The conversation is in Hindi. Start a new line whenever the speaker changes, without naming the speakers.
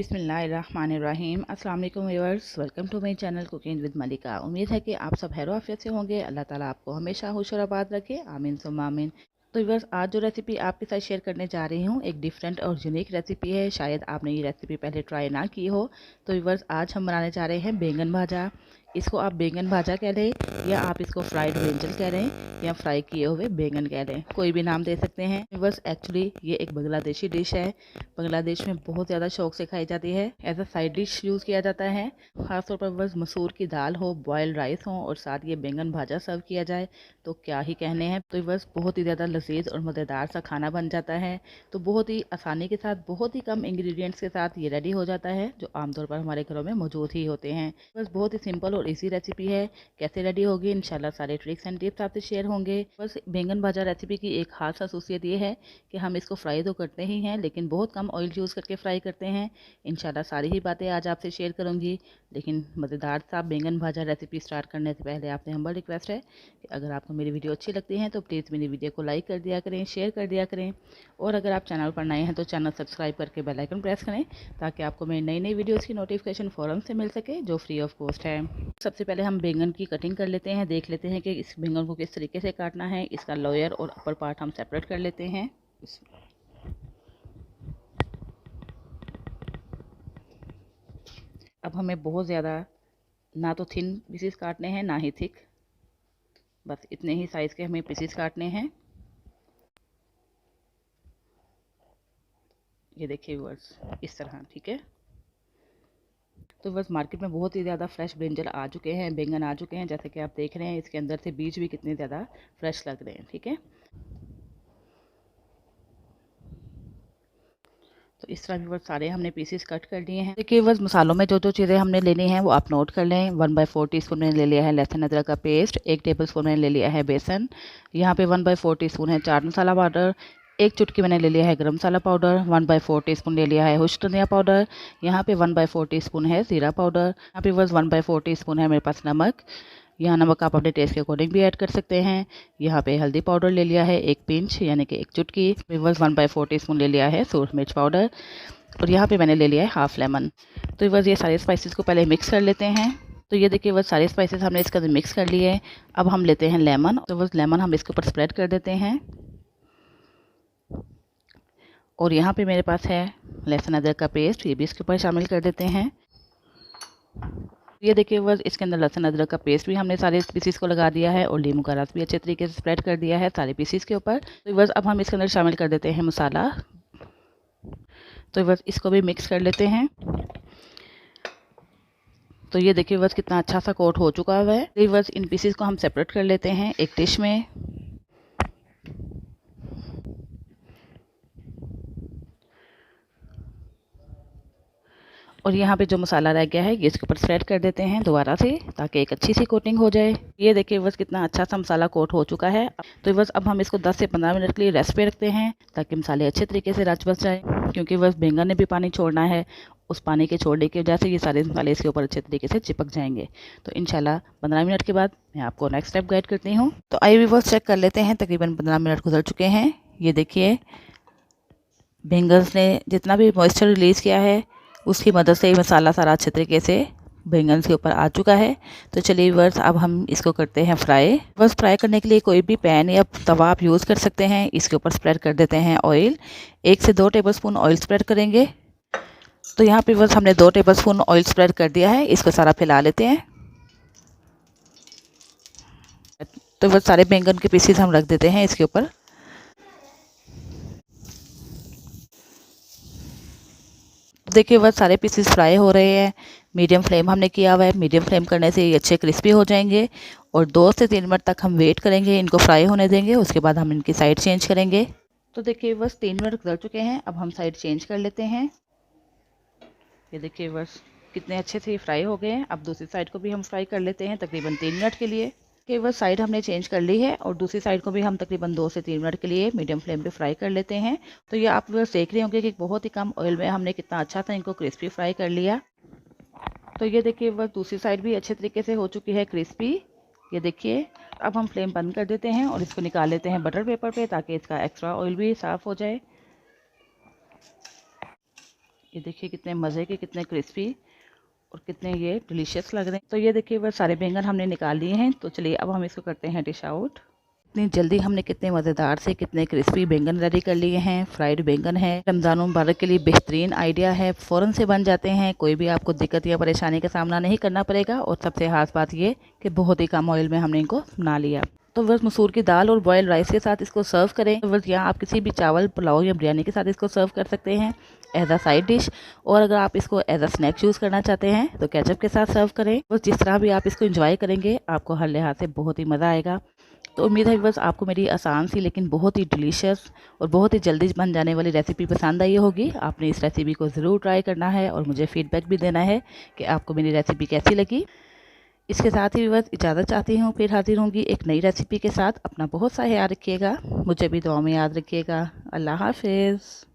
बिस्मिल्लाहिर्रहमानिर्रहीम। अस्सलाम वालेकुम viewers, welcome to my channel cooking with Malika. उम्मीद है कि आप सब खैर आफियत से होंगे। अल्लाह ताला आपको हमेशा खुश और आबाद रखे, आमीन सुम्मा आमीन। तो व्यूअर्स, आज जो रेसिपी आपके साथ शेयर करने जा रही हूँ एक डिफरेंट और यूनिक रेसिपी है। शायद आपने ये रेसिपी पहले ट्राई ना की हो। तो व्यूअर्स, आज हम बनाने जा रहे हैं बैंगन भाजा। इसको आप बैंगन भाजा कह लें या आप इसको फ्राइड ब्रिंजल कह रहे हैं या फ्राई किए हुए बैंगन कह लें, कोई भी नाम दे सकते हैं। व्यूअर्स, एक्चुअली ये एक बांग्लादेशी डिश है। बांग्लादेश में बहुत ज़्यादा शौक से खाई जाती है। As a side dish use किया जाता है। खासतौर पर बस मसूर की दाल हो, बॉयल्ड राइस हो और साथ ये बैंगन भाजा सर्व किया जाए तो क्या ही कहने हैं। तो बस बहुत ही ज़्यादा लजीज और मज़ेदार सा खाना बन जाता है। तो बहुत ही आसानी के साथ, बहुत ही कम इंग्रेडिएंट्स के साथ ये रेडी हो जाता है, जो आमतौर पर हमारे घरों में मौजूद ही होते हैं। बस बहुत ही सिंपल और इजी रेसिपी है। कैसे रेडी होगी, इंशाल्लाह सारे ट्रिक्स एंड टिप्स आपसे शेयर होंगे। बस बैंगन भाजा रेसिपी की एक खास खासियत ये है कि हम इसको फ्राई तो करते ही हैं, लेकिन बहुत कम ऑयल यूज़ करके फ्राई करते हैं। इंशाल्लाह सारी ही बातें आज आपसे शेयर करूंगी। लेकिन मज़ेदार सा बैंगन भाजा रेसिपी स्टार्ट करने से पहले आपसे हम्बल रिक्वेस्ट है कि अगर आपको मेरी वीडियो अच्छी लगती है तो प्लीज़ मेरी वीडियो को लाइक कर दिया करें, शेयर कर दिया करें। और अगर आप चैनल पर नए हैं तो चैनल सब्सक्राइब करके बेल आइकन प्रेस करें, ताकि आपको मेरी नई नई वीडियोज़ की नोटिफिकेशन फ़ौरन से मिल सके, जो फ्री ऑफ कॉस्ट है। सबसे पहले हम बैंगन की कटिंग कर लेते हैं। देख लेते हैं कि इस बैंगन को किस तरीके से काटना है। इसका लोअर और अपर पार्ट हम सेपरेट कर लेते हैं। अब हमें बहुत ज़्यादा ना तो थिन पीसेस काटने हैं ना ही थिक, बस इतने ही साइज़ के हमें पीसेस काटने हैं। ये देखिए व्यूअर्स, इस तरह, ठीक है। तो बस मार्केट में बहुत ही ज़्यादा फ्रेश ब्रिंजल आ चुके हैं, बैंगन आ चुके हैं, जैसे कि आप देख रहे हैं। इसके अंदर से बीज भी कितने ज़्यादा फ्रेश लग रहे हैं, ठीक है। तो इस तरह व्यूअर्स सारे हमने पीसेस कट कर लिए हैं। देखिए बस मसालों में जो जो चीज़ें हमने लेनी हैं वो आप नोट कर लें। 1/4 टीस्पून मैंने ले लिया है लहसुन अदरक का पेस्ट। 1 टेबलस्पून मैंने ले लिया है बेसन। यहाँ पे 1/4 टीस्पून है चाट मसाला पाउडर। 1 चुटकी मैंने ले लिया है गरम मसाला पाउडर। 1/4 टीस्पून ले लिया है खुश्क धनिया पाउडर। यहाँ पे 1/4 टीस्पून है ज़ीरा पाउडर। यहाँ पे बस 1/4 टीस्पून है मेरे पास नमक। यहाँ नमक आप अपने टेस्ट के अकॉर्डिंग भी ऐड कर सकते हैं। यहाँ पे हल्दी पाउडर ले लिया है 1 पिंच, यानी कि 1 चुटकी। बस 1/4 टीस्पून ले लिया है सूरज मिर्च पाउडर। और यहाँ पे मैंने ले लिया है हाफ लेमन। तो बस ये सारे स्पाइसेस को पहले मिक्स कर लेते हैं। तो ये देखिए बस सारे स्पाइसेस हमने इसके अंदर मिक्स कर लिए। अब हम लेते हैं लेमन। तो बस लेमन हम इसके ऊपर स्प्रेड कर देते हैं। और यहाँ पे मेरे पास है लहसुन अदरक का पेस्ट, ये भी इसके ऊपर शामिल कर देते हैं। ये देखिए बस इसके अंदर लहसुन अदरक का पेस्ट भी हमने सारे पीसीस को लगा दिया है, और नींबू का रस भी अच्छे तरीके से स्प्रेड कर दिया है सारे पीसीस के ऊपर। तो बस अब हम इसके अंदर शामिल कर देते हैं मसाला। तो बस इसको भी मिक्स कर लेते हैं। तो ये देखिए बस कितना अच्छा सा कोट हो चुका है। तो बस इन पीसेस को हम सेपरेट कर लेते हैं एक डिश में। और यहाँ पे जो मसाला रह गया है ये इसके ऊपर स्प्रेड कर देते हैं दोबारा से, ताकि एक अच्छी सी कोटिंग हो जाए। ये देखिए बस कितना अच्छा सा मसाला कोट हो चुका है। तो बस अब हम इसको 10 से 15 मिनट के लिए रेस्ट पे रखते हैं, ताकि मसाले अच्छे तरीके से रच बस जाए। क्योंकि बस बैंगन ने भी पानी छोड़ना है, उस पानी के छोड़ने की वजह से ये सारे मसाले इसके ऊपर अच्छे तरीके से चिपक जाएंगे। तो इंशाल्लाह 15 मिनट के बाद मैं आपको नेक्स्ट स्टेप गाइड करती हूँ। तो आइए व्यूअर्स चेक कर लेते हैं। तकरीबन 15 मिनट गुजर चुके हैं। ये देखिए बैंगन ने जितना भी मॉइस्चर रिलीज़ किया है, उसकी मदद से ही मसाला सारा अच्छे तरीके से बैंगन के ऊपर आ चुका है। तो चलिए व्यूअर्स, अब हम इसको करते हैं फ्राई। बस फ्राई करने के लिए कोई भी पैन या तवा आप यूज़ कर सकते हैं। इसके ऊपर स्प्रेड कर देते हैं ऑयल। 1 से 2 टेबलस्पून ऑयल स्प्रेड करेंगे। तो यहाँ पे बस हमने 2 टेबलस्पून ऑयल स्प्रेड कर दिया है। इसको सारा फैला लेते हैं। तो बस सारे बैंगन के पीसेस हम रख देते हैं इसके ऊपर। देखिए बस सारे पीसेस फ्राई हो रहे हैं। मीडियम फ्लेम हमने किया हुआ है। मीडियम फ्लेम करने से ये अच्छे क्रिस्पी हो जाएंगे। और 2 से 3 मिनट तक हम वेट करेंगे, इनको फ्राई होने देंगे। उसके बाद हम इनकी साइड चेंज करेंगे। तो देखिए बस 3 मिनट गुजर चुके हैं। अब हम साइड चेंज कर लेते हैं। ये देखिए बस कितने अच्छे से फ्राई हो गए हैं। अब दूसरी साइड को भी हम फ्राई कर लेते हैं तकरीबन 3 मिनट के लिए। कि बस साइड हमने चेंज कर ली है, और दूसरी साइड को भी हम तकरीबन 2 से 3 मिनट के लिए मीडियम फ्लेम पे फ्राई कर लेते हैं। तो ये आप बस देख रहे होंगे कि बहुत ही कम ऑयल में हमने कितना अच्छा सा इनको क्रिस्पी फ्राई कर लिया। तो ये देखिए बस दूसरी साइड भी अच्छे तरीके से हो चुकी है क्रिस्पी। ये देखिए अब हम फ्लेम बंद कर देते हैं और इसको निकाल लेते हैं बटर पेपर पे, ताकि इसका एक्स्ट्रा ऑयल भी साफ़ हो जाए। ये देखिए कितने मज़े के, कितने क्रिस्पी और कितने ये डिलीशियस लग रहे हैं। तो ये देखिए बस सारे बैंगन हमने निकाल लिए हैं। तो चलिए अब हम इसको करते हैं डिश आउट। इतनी जल्दी हमने कितने मज़ेदार से कितने क्रिस्पी बैंगन रेडी कर लिए हैं। फ्राइड बैंगन है, रमज़ान मुबारक के लिए बेहतरीन आइडिया है, फ़ौरन से बन जाते हैं, कोई भी आपको दिक्कत या परेशानी का सामना नहीं करना पड़ेगा। और सबसे खास बात ये कि बहुत ही कम ऑयल में हमने इनको बना लिया। तो बस मसूर की दाल और बॉयल राइस के साथ इसको सर्व करें। तो बस यहाँ आप किसी भी चावल, पुलाव या बिरयानी के साथ इसको सर्व कर सकते हैं एज अ साइड डिश। और अगर आप इसको एज अ स्नैक यूज़ करना चाहते हैं तो केचप के साथ सर्व करें। बस जिस तरह भी आप इसको एंजॉय करेंगे आपको हर लिहाज से बहुत ही मज़ा आएगा। तो उम्मीद है बस आपको मेरी आसान सी लेकिन बहुत ही डिलीशियस और बहुत ही जल्दी बन जाने वाली रेसिपी पसंद आई होगी। आपने इस रेसिपी को ज़रूर ट्राई करना है और मुझे फ़ीडबैक भी देना है कि आपको मेरी रेसिपी कैसी लगी। इसके साथ ही बस इजाज़त चाहती हूँ, फिर हाजिर होंगी एक नई रेसिपी के साथ। अपना बहुत सा ख्याल रखिएगा, मुझे भी दुआ में याद रखिएगा। अल्लाह हाफ़िज़।